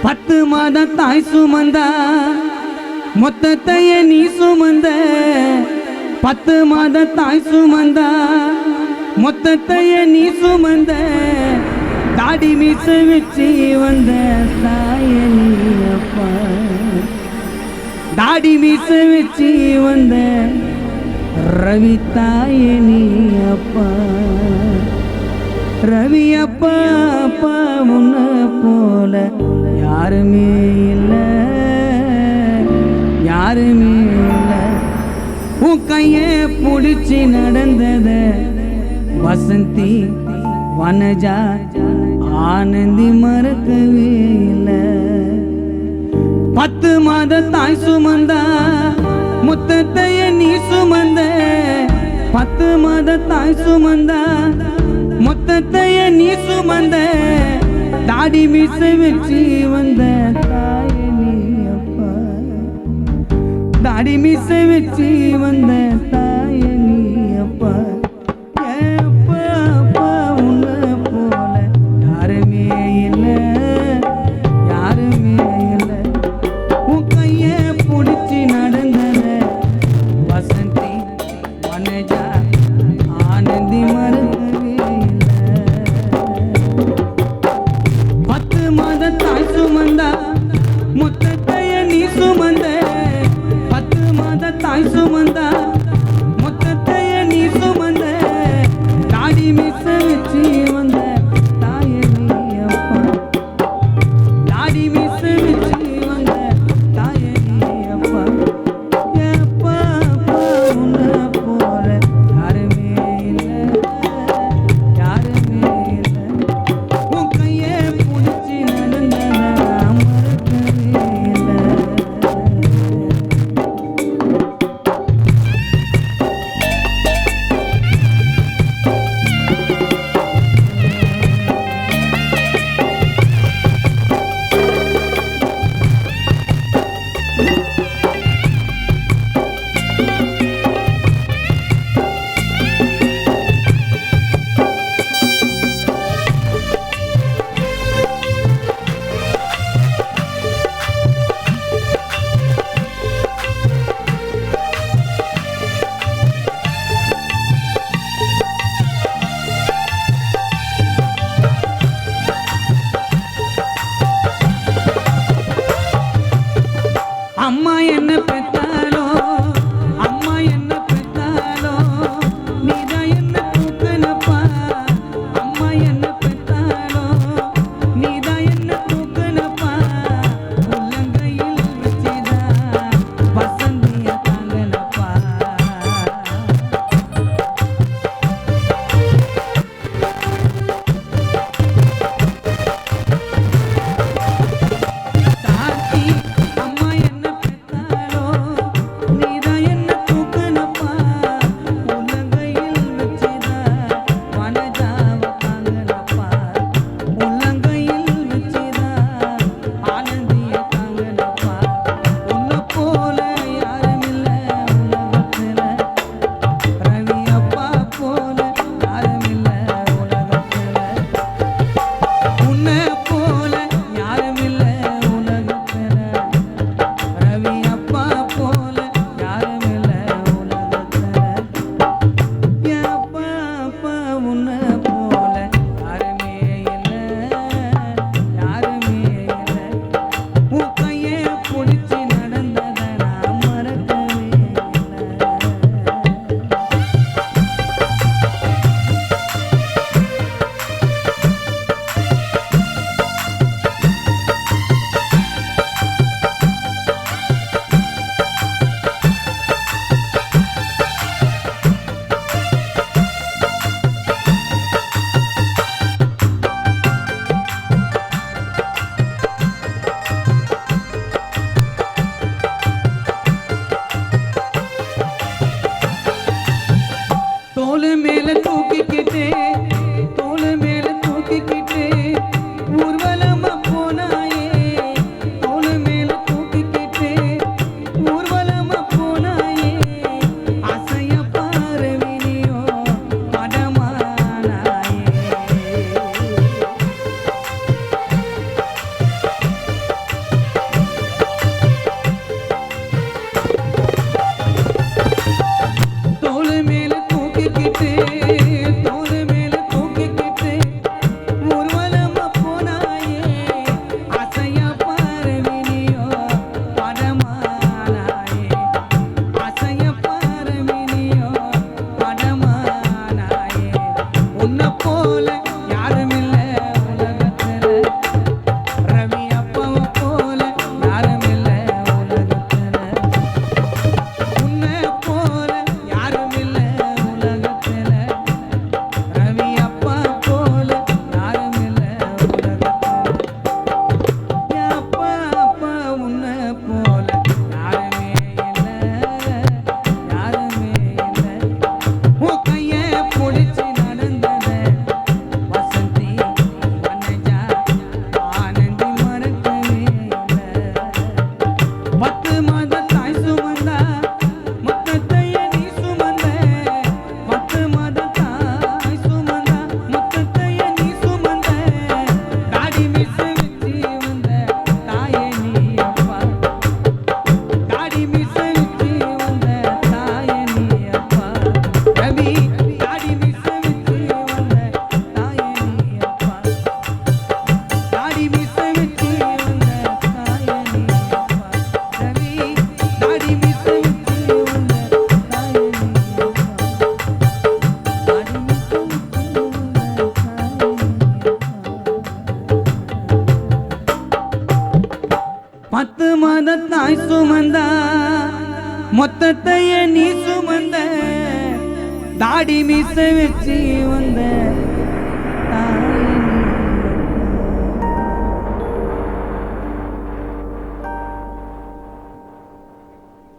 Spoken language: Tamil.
10 மாதம் தாய் சுமந்தா மொத்தத்தைய நீ சுமந்த 10 மாதம் தாய் சுமந்தா மொத்தத்தைய நீ சுமந்த தாடி மீச வச்சு வந்த தாய நீ அப்பா தாடி மீச வச்சு வந்த ரவி தாய நீ அப்பா ரவி அப்பா அப்பா உன்ன போல யாருமே இல்லை யாருமே இல்லை உன் கைய பிடிச்சி நடந்தத வசந்தி வனஜா ஆனந்தி மறக்கவே இல்லை 10 மாத தாய் சுமந்தா முத்தத்தைய நீ சுமந்த 10 மாத தாய் சுமந்தா மொத்தத்தைய நீ சுமந்த தாடி மீச வச்சு வந்த தாய நீ அப்பா தாடி மீச வச்சு வந்த தாய நீ அப்பா அப்பா அப்பா உன்னை போல யாருமே இல்லை யாருமே இல்லை உன் கைய பிடிச்சி நடந்தத வசந்தி வனஜா ஆனந்தி மறக்கவே இல்லை 10 மாத தாய் சுமந்தா மொத்தத்தைய நீ சுமந்த 10 மாத தாய் சுமந்தா மொத்தத்தைய நீ சுமந்த தாடி மீச வச்சு வந்த தாய நீ அப்பா தாடி மீச வச்சு வந்த தாய நீ அப்பா அப்பா அப்பா உன்னை போல யாருமே இல்லை யாருமே இல்லை உன் கைய பிடிச்சி நடந்தத மறக்கவே இல்லை 10 மாத தாய் சுமந்தா மொத்தத்தையே நீ சுமந்த தாடி மீச வச்சு வந்த